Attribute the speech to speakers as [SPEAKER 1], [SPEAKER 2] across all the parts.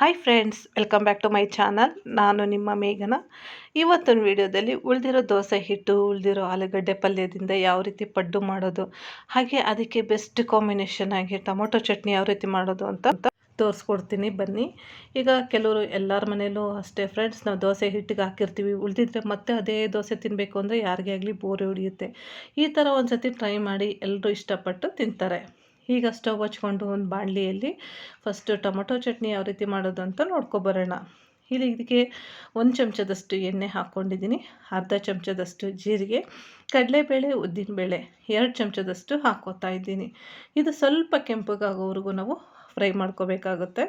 [SPEAKER 1] Hi friends, welcome back to my channel. ನಾನು ನಿಮ್ಮ ಮೇಘನ. ಇವತ್ತಿನ ವಿಡಿಯೋದಲ್ಲಿ ಉಳಿದಿರೋ ದೋಸೆ ಹಿಟ್ಟು, ಉಳಿದಿರೋ ಆಲೂಗಡ್ಡೆ ಪಲ್ಯದಿಂದ ಯಾವ ರೀತಿ ಪಡ್ಡು ಮಾಡೋದು, ಹಾಗೆ ಅದಕ್ಕೆ ಬೆಸ್ಟ್ ಕಾಂಬಿನೇಷನ್ ಆಗಿ ಟೊಮೊಟೊ ಚಟ್ನಿ ಯಾವ ರೀತಿ ಮಾಡೋದು ಅಂತ ತೋರಿಸ್ಕೊಡ್ತೀನಿ ಬನ್ನಿ. ಈಗ ಕೆಲವರು ಎಲ್ಲರ ಮನೇಲೂ ಅಷ್ಟೇ ಫ್ರೆಂಡ್ಸ್, ನಾವು ದೋಸೆ ಹಿಟ್ಟಿಗೆ ಹಾಕಿರ್ತೀವಿ, ಉಳಿದಿದ್ರೆ ಮತ್ತೆ ಅದೇ ದೋಸೆ ತಿನ್ನಬೇಕು ಅಂದರೆ ಯಾರಿಗೇ ಆಗಲಿ ಬೋರ್ ಹೊಡಿಯುತ್ತೆ. ಈ ಥರ ಒಂದು ಸತಿ ಟ್ರೈ ಮಾಡಿ, ಎಲ್ಲರೂ ಇಷ್ಟಪಟ್ಟು ತಿಂತಾರೆ. ಈಗ ಸ್ಟವ್ ಹಚ್ಕೊಂಡು ಒಂದು ಬಾಣಲಿಯಲ್ಲಿ ಫಸ್ಟು ಟೊಮೊಟೊ ಚಟ್ನಿ ಯಾವ ರೀತಿ ಮಾಡೋದು ಅಂತ ನೋಡ್ಕೊಬರೋಣ. ಇಲ್ಲಿ ಇದಕ್ಕೆ 1 ಚಮಚದಷ್ಟು ಎಣ್ಣೆ ಹಾಕ್ಕೊಂಡಿದ್ದೀನಿ, ಅರ್ಧ ಚಮಚದಷ್ಟು ಜೀರಿಗೆ, ಕಡಲೆಬೇಳೆ, ಉದ್ದಿನಬೇಳೆ 2 ಚಮಚದಷ್ಟು ಹಾಕ್ಕೋತಾ ಇದ್ದೀನಿ. ಇದು ಸ್ವಲ್ಪ ಕೆಂಪಗಾಗೋವರೆಗೂ ನಾವು ಫ್ರೈ ಮಾಡ್ಕೋಬೇಕಾಗುತ್ತೆ.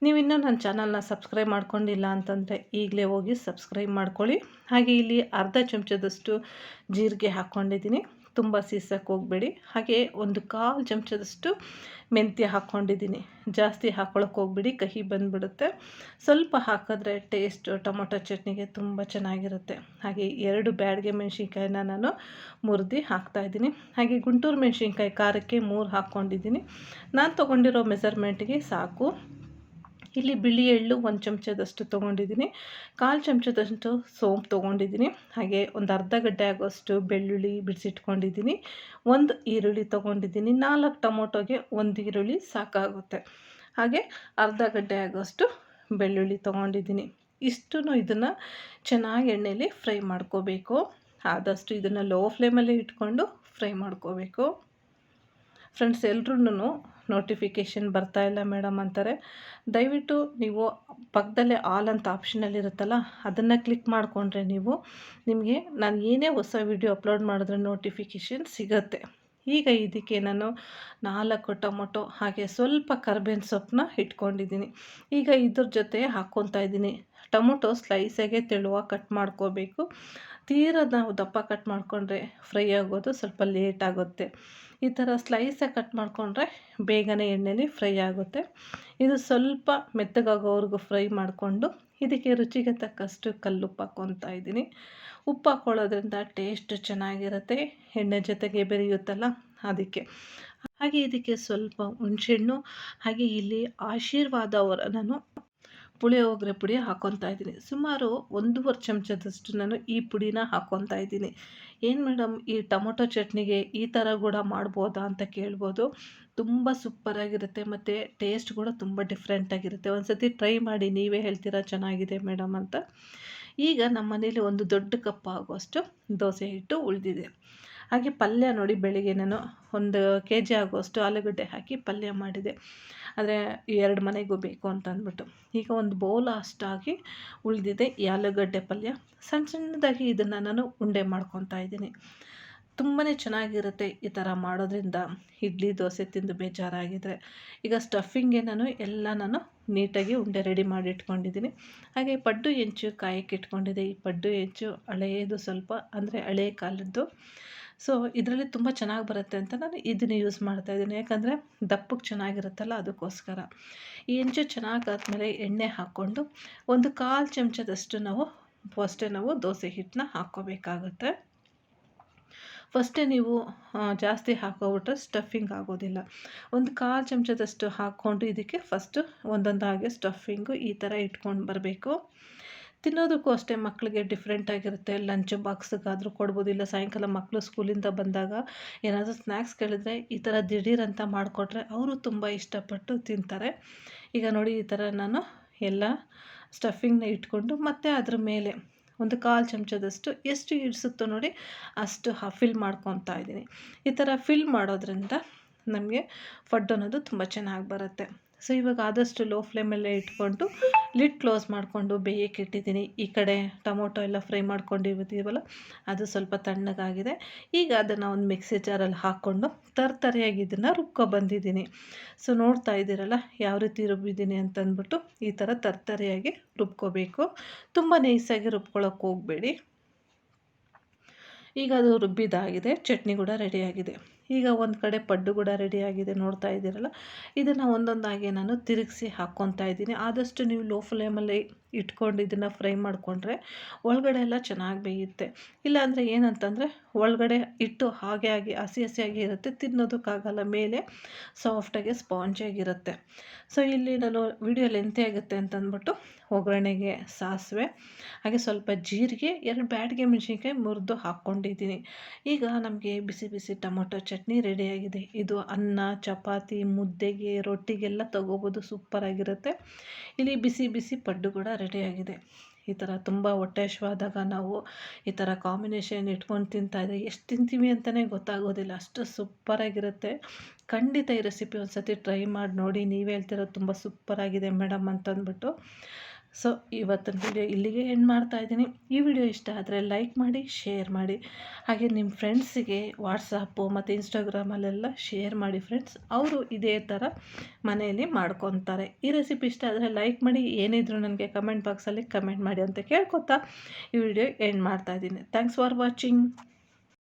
[SPEAKER 1] ನೀವಿನ್ನೂ ನನ್ನ ಚಾನಲ್ನ ಸಬ್ಸ್ಕ್ರೈಬ್ ಮಾಡ್ಕೊಂಡಿಲ್ಲ ಅಂತಂದರೆ ಈಗಲೇ ಹೋಗಿ ಸಬ್ಸ್ಕ್ರೈಬ್ ಮಾಡ್ಕೊಳ್ಳಿ. ಹಾಗೆ ಇಲ್ಲಿ ಅರ್ಧ ಚಮಚದಷ್ಟು ಜೀರಿಗೆ ಹಾಕ್ಕೊಂಡಿದ್ದೀನಿ, ತುಂಬ ಸೀಸಕ್ಕೆ ಹೋಗಬೇಡಿ. ಹಾಗೆ 1/4 ಚಮಚದಷ್ಟು ಮೆಂತ್ಯ ಹಾಕ್ಕೊಂಡಿದ್ದೀನಿ. ಜಾಸ್ತಿ ಹಾಕ್ಕೊಳಕ್ಕೆ ಹೋಗ್ಬಿಡಿ, ಕಹಿ ಬಂದುಬಿಡುತ್ತೆ. ಸ್ವಲ್ಪ ಹಾಕಿದ್ರೆ ಟೇಸ್ಟ್ ಟೊಮೊಟೊ ಚಟ್ನಿಗೆ ತುಂಬ ಚೆನ್ನಾಗಿರುತ್ತೆ. ಹಾಗೆ 2 ಬ್ಯಾಡಗೆ ಮೆಣಸಿನ್ಕಾಯಿನ ನಾನು ಮುರಿದು ಹಾಕ್ತಾಯಿದ್ದೀನಿ. ಹಾಗೆ ಗುಂಟೂರು ಮೆಣಸಿನ್ಕಾಯಿ ಖಾರಕ್ಕೆ 3 ಹಾಕ್ಕೊಂಡಿದ್ದೀನಿ. ನಾನು ತೊಗೊಂಡಿರೋ ಮೆಸರ್ಮೆಂಟ್ಗೆ ಸಾಕು. ಇಲ್ಲಿ ಬಿಳಿ ಎಳ್ಳು 1 ಚಮಚದಷ್ಟು ತೊಗೊಂಡಿದ್ದೀನಿ, 1/4 ಚಮಚದಷ್ಟು ಸೋಂಪು ತೊಗೊಂಡಿದ್ದೀನಿ. ಹಾಗೆ ಒಂದು ಅರ್ಧ ಗಡ್ಡೆ ಆಗೋಷ್ಟು ಬೆಳ್ಳುಳ್ಳಿ ಬಿಡಿಸಿಟ್ಕೊಂಡಿದ್ದೀನಿ, 1 ಈರುಳ್ಳಿ ತೊಗೊಂಡಿದ್ದೀನಿ. 4 ಟೊಮೊಟೊಗೆ 1 ಈರುಳ್ಳಿ ಸಾಕಾಗುತ್ತೆ. ಹಾಗೆ ಅರ್ಧ ಗಡ್ಡೆ ಆಗೋಷ್ಟು ಬೆಳ್ಳುಳ್ಳಿ ತೊಗೊಂಡಿದ್ದೀನಿ. ಇಷ್ಟು ಇದನ್ನು ಚೆನ್ನಾಗಿ ಎಣ್ಣೆಯಲ್ಲಿ ಫ್ರೈ ಮಾಡ್ಕೋಬೇಕು. ಆದಷ್ಟು ಇದನ್ನು ಲೋ ಫ್ಲೇಮಲ್ಲೇ ಇಟ್ಕೊಂಡು ಫ್ರೈ ಮಾಡ್ಕೋಬೇಕು. ಫ್ರೆಂಡ್ಸ್, ಎಲ್ರೂ ನೋಟಿಫಿಕೇಷನ್ ಬರ್ತಾಯಿಲ್ಲ ಮೇಡಮ್ ಅಂತಾರೆ. ದಯವಿಟ್ಟು ನೀವು ಪಕ್ಕದಲ್ಲೇ ಆಲ್ ಅಂತ ಆಪ್ಷನಲ್ಲಿ ಇರುತ್ತಲ್ಲ, ಅದನ್ನು ಕ್ಲಿಕ್ ಮಾಡಿಕೊಂಡ್ರೆ ನಿಮಗೆ ನಾನು ಏನೇ ಹೊಸ ವಿಡಿಯೋ ಅಪ್ಲೋಡ್ ಮಾಡಿದ್ರೆ ನೋಟಿಫಿಕೇಷನ್ ಸಿಗುತ್ತೆ. ಈಗ ಇದಕ್ಕೆ ನಾನು 4 ಟೊಮೊಟೊ ಹಾಗೆ ಸ್ವಲ್ಪ ಕರ್ಬೇವಿನ ಸೊಪ್ಪನ್ನ ಇಟ್ಕೊಂಡಿದ್ದೀನಿ. ಈಗ ಇದ್ರ ಜೊತೆ ಹಾಕ್ಕೊತಾ ಇದ್ದೀನಿ. ಟೊಮೊಟೊ ಸ್ಲೈಸಾಗೆ ತೆಳುವಾಗಿ ಕಟ್ ಮಾಡ್ಕೋಬೇಕು. ತೀರಾ ನಾವು ದಪ್ಪ ಕಟ್ ಮಾಡಿಕೊಂಡ್ರೆ ಫ್ರೈ ಆಗೋದು ಸ್ವಲ್ಪ ಲೇಟ್ ಆಗುತ್ತೆ. ಈ ಥರ ಸ್ಲೈಸಾಗಿ ಕಟ್ ಮಾಡಿಕೊಂಡ್ರೆ ಬೇಗನೆ ಎಣ್ಣೆಲಿ ಫ್ರೈ ಆಗುತ್ತೆ. ಇದು ಸ್ವಲ್ಪ ಮೆತ್ತಗಾಗೋವರೆಗೂ ಫ್ರೈ ಮಾಡಿಕೊಂಡು ಇದಕ್ಕೆ ರುಚಿಗೆ ತಕ್ಕಷ್ಟು ಕಲ್ಲುಪ್ಪು ಹಾಕ್ಕೊತಾ ಇದ್ದೀನಿ. ಉಪ್ಪು ಹಾಕ್ಕೊಳ್ಳೋದ್ರಿಂದ ಟೇಸ್ಟ್ ಚೆನ್ನಾಗಿರುತ್ತೆ, ಎಣ್ಣೆ ಜೊತೆಗೆ ಬೆರೆಯುತ್ತಲ್ಲ ಅದಕ್ಕೆ. ಹಾಗೆ ಇದಕ್ಕೆ ಸ್ವಲ್ಪ ಹುಣಸೆಹಣ್ಣು, ಹಾಗೆ ಇಲ್ಲಿ ಆಶೀರ್ವಾದ ನಾನು ಪುಳಿಯೋಗರೆ ಪುಡಿ ಹಾಕ್ಕೊತಾ ಇದ್ದೀನಿ. ಸುಮಾರು 1.5 ಚಮಚದಷ್ಟು ನಾನು ಈ ಪುಡಿನ ಹಾಕ್ಕೊತಾ ಇದ್ದೀನಿ. ಏನು ಮೇಡಮ್, ಈ ಟೊಮೊಟೊ ಚಟ್ನಿಗೆ ಈ ಥರ ಕೂಡ ಮಾಡ್ಬೋದಾ ಅಂತ ಕೇಳ್ಬೋದು. ತುಂಬ ಸೂಪರಾಗಿರುತ್ತೆ ಮತ್ತು ಟೇಸ್ಟ್ ಕೂಡ ತುಂಬ ಡಿಫ್ರೆಂಟಾಗಿರುತ್ತೆ. ಒಂದು ಸತಿ ಟ್ರೈ ಮಾಡಿ, ನೀವೇ ಹೇಳ್ತೀರಾ ಚೆನ್ನಾಗಿದೆ ಮೇಡಮ್ ಅಂತ. ಈಗ ನಮ್ಮ ಮನೇಲಿ 1 ದೊಡ್ಡ ಕಪ್ ಆಗುವಷ್ಟು ದೋಸೆ ಹಿಟ್ಟು ಉಳಿದಿದೆ. ಹಾಗೆ ಪಲ್ಯ ನೋಡಿ, ಬೆಳಿಗ್ಗೆ ನಾನು 1 kg ಆಗುವಷ್ಟು ಆಲೂಗಡ್ಡೆ ಹಾಕಿ ಪಲ್ಯ ಮಾಡಿದೆ. ಆದರೆ 2 ಮನೆಗೂ ಬೇಕು ಅಂತ ಅಂದ್ಬಿಟ್ಟು ಈಗ 1 ಬೌಲ್ ಅಷ್ಟಾಗಿ ಉಳಿದಿದೆ ಈ ಆಲೂಗಡ್ಡೆ ಪಲ್ಯ. ಸಣ್ಣ ಸಣ್ಣದಾಗಿ ಇದನ್ನು ನಾನು ಉಂಡೆ ಮಾಡ್ಕೊತಾ ಇದ್ದೀನಿ. ತುಂಬಾ ಚೆನ್ನಾಗಿರುತ್ತೆ ಈ ಥರ ಮಾಡೋದ್ರಿಂದ. ಇಡ್ಲಿ ದೋಸೆ ತಿಂದು ಬೇಜಾರಾಗಿದ್ದರೆ ಈಗ ಸ್ಟಫಿಂಗ್ಗೆ ನಾನು ನೀಟಾಗಿ ಉಂಡೆ ರೆಡಿ ಮಾಡಿ ಇಟ್ಕೊಂಡಿದ್ದೀನಿ. ಹಾಗೆ ಪಡ್ಡು ಹೆಂಚು ಕಾಯಕ್ಕೆ ಇಟ್ಕೊಂಡಿದ್ದೆ. ಈ ಪಡ್ಡು ಹೆಂಚು ಹಳೆಯದು, ಸ್ವಲ್ಪ ಅಂದರೆ ಹಳೆ ಕಾಲದ್ದು. ಸೊ ಇದರಲ್ಲಿ ತುಂಬ ಚೆನ್ನಾಗಿ ಬರುತ್ತೆ ಅಂತ ನಾನು ಇದನ್ನು ಯೂಸ್ ಮಾಡ್ತಾಯಿದ್ದೀನಿ. ಯಾಕಂದರೆ ದಪ್ಪಕ್ಕೆ ಚೆನ್ನಾಗಿರುತ್ತಲ್ಲ, ಅದಕ್ಕೋಸ್ಕರ. ಈ ಹೆಂಚು ಚೆನ್ನಾಗಾದ್ಮೇಲೆ ಎಣ್ಣೆ ಹಾಕ್ಕೊಂಡು 1/4 ಚಮಚದಷ್ಟು ಫಸ್ಟೇ ದೋಸೆ ಹಿಟ್ಟನ್ನ ಹಾಕ್ಕೋಬೇಕಾಗುತ್ತೆ. ಫಸ್ಟೇ ನೀವು ಜಾಸ್ತಿ ಹಾಕೋಬಿಟ್ರೆ ಸ್ಟಫಿಂಗ್ ಆಗೋದಿಲ್ಲ. 1/4 ಚಮಚದಷ್ಟು ಹಾಕ್ಕೊಂಡು ಇದಕ್ಕೆ ಫಸ್ಟು ಒಂದೊಂದಾಗಿ ಸ್ಟಫಿಂಗು ಈ ಥರ ಇಟ್ಕೊಂಡು ಬರಬೇಕು. ತಿನ್ನೋದಕ್ಕೂ ಅಷ್ಟೇ ಮಕ್ಕಳಿಗೆ ಡಿಫ್ರೆಂಟಾಗಿರುತ್ತೆ. ಲಂಚ್ ಬಾಕ್ಸ್ಗಾದರೂ ಕೊಡ್ಬೋದು, ಇಲ್ಲ ಸಾಯಂಕಾಲ ಮಕ್ಕಳು ಸ್ಕೂಲಿಂದ ಬಂದಾಗ ಏನಾದರೂ ಸ್ನ್ಯಾಕ್ಸ್ ಕೇಳಿದ್ರೆ ಈ ಥರ ದಿಢೀರಂತ ಮಾಡಿಕೊಟ್ರೆ ಅವರು ತುಂಬ ಇಷ್ಟಪಟ್ಟು ತಿಂತಾರೆ. ಈಗ ನೋಡಿ, ಈ ಥರ ನಾನು ಎಲ್ಲ ಸ್ಟಫಿಂಗ್ನ ಇಟ್ಕೊಂಡು ಮತ್ತೆ ಅದ್ರ ಮೇಲೆ 1/4 ಚಮಚದಷ್ಟು ಎಷ್ಟು ಇಡಿಸುತ್ತೋ ನೋಡಿ ಅಷ್ಟು ಫಿಲ್ ಮಾಡ್ಕೊತಾ ಇದ್ದೀನಿ. ಈ ಥರ ಫಿಲ್ ಮಾಡೋದ್ರಿಂದ ನಮಗೆ ಪಡ್ಡು ಅನ್ನೋದು ತುಂಬ ಚೆನ್ನಾಗಿ ಬರುತ್ತೆ. ಸೊ ಇವಾಗ ಆದಷ್ಟು ಲೋ ಫ್ಲೇಮಲ್ಲೇ ಇಟ್ಕೊಂಡು ಲಿಡ್ ಕ್ಲೋಸ್ ಮಾಡಿಕೊಂಡು ಬೇಯಕ್ಕೆ ಇಟ್ಟಿದ್ದೀನಿ. ಈ ಕಡೆ ಟೊಮೊಟೊ ಎಲ್ಲ ಫ್ರೈ ಮಾಡ್ಕೊಂಡಿರ್ತೀವಲ್ಲ, ಅದು ಸ್ವಲ್ಪ ತಣ್ಣಗಾಗಿದೆ. ಈಗ ಅದನ್ನು ಒಂದು ಮಿಕ್ಸಿ ಜಾರಲ್ಲಿ ಹಾಕ್ಕೊಂಡು ತರ್ತರಿಯಾಗಿ ಇದನ್ನು ರುಬ್ಕೊಬಂದಿದ್ದೀನಿ. ಸೊ ನೋಡ್ತಾ ಇದ್ದೀರಲ್ಲ ಯಾವ ರೀತಿ ರುಬ್ಬಿದ್ದೀನಿ ಅಂತಂದ್ಬಿಟ್ಟು. ಈ ಥರ ತರ್ತರಿಯಾಗಿ ರುಬ್ಕೋಬೇಕು, ತುಂಬ ನೈಸಾಗಿ ರುಬ್ಕೊಳ್ಳೋಕೆ ಹೋಗಬೇಡಿ. ಈಗ ಅದು ರುಬ್ಬಿದಾಗಿದೆ, ಚಟ್ನಿ ಕೂಡ ರೆಡಿಯಾಗಿದೆ. ಈಗ ಒಂದು ಕಡೆ ಪಡ್ಡು ಕೂಡ ರೆಡಿಯಾಗಿದೆ, ನೋಡ್ತಾ ಇದ್ದೀರಲ್ಲ. ಇದನ್ನು ಒಂದೊಂದಾಗಿ ನಾನು ತಿರುಗಿಸಿ ಹಾಕ್ಕೊತಾ ಇದ್ದೀನಿ. ಆದಷ್ಟು ನೀವು ಲೋ ಫ್ಲೇಮಲ್ಲಿ ಇಟ್ಕೊಂಡು ಇದನ್ನು ಫ್ರೈ ಮಾಡಿಕೊಂಡ್ರೆ ಒಳಗಡೆ ಎಲ್ಲ ಚೆನ್ನಾಗಿ ಬೇಯುತ್ತೆ. ಇಲ್ಲಾಂದರೆ ಏನಂತಂದರೆ ಒಳಗಡೆ ಹಿಟ್ಟು ಹಾಗೆ ಆಗಿ ಹಸಿ ಹಸಿಯಾಗಿ ಇರುತ್ತೆ, ತಿನ್ನೋದಕ್ಕಾಗಲ್ಲ, ಮೇಲೆ ಸಾಫ್ಟಾಗಿ ಸ್ಪಾಂಜಿಯಾಗಿರುತ್ತೆ. ಸೊ ಇಲ್ಲಿ ನಾನು ವಿಡಿಯೋ ಲೆಂತಿ ಆಗುತ್ತೆ ಅಂತಂದ್ಬಿಟ್ಟು ಒಗ್ಗರಣೆಗೆ ಸಾಸಿವೆ ಹಾಗೆ ಸ್ವಲ್ಪ ಜೀರಿಗೆ, 2 ಬ್ಯಾಡಗಿ ಮೆಣಸಿನ್ಕಾಯಿ ಮುರಿದು ಹಾಕ್ಕೊಂಡಿದ್ದೀನಿ. ಈಗ ನಮಗೆ ಬಿಸಿ ಬಿಸಿ ಟೊಮೊಟೊ ಚಟ್ನಿ ರೆಡಿಯಾಗಿದೆ. ಇದು ಅನ್ನ, ಚಪಾತಿ, ಮುದ್ದೆಗೆ, ರೊಟ್ಟಿಗೆಲ್ಲ ತೊಗೋಬೋದು, ಸೂಪರಾಗಿರುತ್ತೆ. ಇಲ್ಲಿ ಬಿಸಿ ಬಿಸಿ ಪಡ್ಡು ಕೂಡ ರೆಡಿಯಾಗಿದೆ. ಈ ಥರ ತುಂಬ ಹೊಟ್ಟೆ ಹಶ್ವಾದಾಗ ನಾವು ಈ ಥರ ಕಾಂಬಿನೇಷನ್ ಇಟ್ಕೊಂಡು ತಿಂತಾಯಿದ್ರೆ ಎಷ್ಟು ತಿಂತೀವಿ ಅಂತಲೇ ಗೊತ್ತಾಗೋದಿಲ್ಲ, ಅಷ್ಟು ಸೂಪರಾಗಿರುತ್ತೆ. ಖಂಡಿತ ಈ ರೆಸಿಪಿ ಒಂದು ಸತಿ ಟ್ರೈ ಮಾಡಿ ನೋಡಿ. ನೀವು ಹೇಳ್ತಿರೋದು ತುಂಬ ಸೂಪರಾಗಿದೆ ಮೇಡಮ್ ಅಂತಂದ್ಬಿಟ್ಟು. ಸೊ ಇವತ್ತಿನ ವಿಡಿಯೋ ಇಲ್ಲಿಗೆ ಎಂಡ್ ಮಾಡ್ತಾಯಿದ್ದೀನಿ. ಈ ವಿಡಿಯೋ ಇಷ್ಟ ಆದರೆ ಲೈಕ್ ಮಾಡಿ, ಶೇರ್ ಮಾಡಿ, ಹಾಗೆ ನಿಮ್ಮ ಫ್ರೆಂಡ್ಸಿಗೆ ವಾಟ್ಸಪ್ಪು ಮತ್ತು ಇನ್ಸ್ಟಾಗ್ರಾಮಲ್ಲೆಲ್ಲ ಶೇರ್ ಮಾಡಿ ಫ್ರೆಂಡ್ಸ್. ಅವರು ಇದೇ ಥರ ಮನೆಯಲ್ಲಿ ಮಾಡ್ಕೊತಾರೆ. ಈ ರೆಸಿಪಿ ಇಷ್ಟ ಆದರೆ ಲೈಕ್ ಮಾಡಿ, ಏನಿದ್ರು ನನಗೆ ಕಮೆಂಟ್ ಬಾಕ್ಸಲ್ಲಿ ಕಮೆಂಟ್ ಮಾಡಿ ಅಂತ ಕೇಳ್ಕೊತಾ ಈ ವಿಡಿಯೋ ಎಂಡ್ ಮಾಡ್ತಾಯಿದ್ದೀನಿ. Thanks for watching.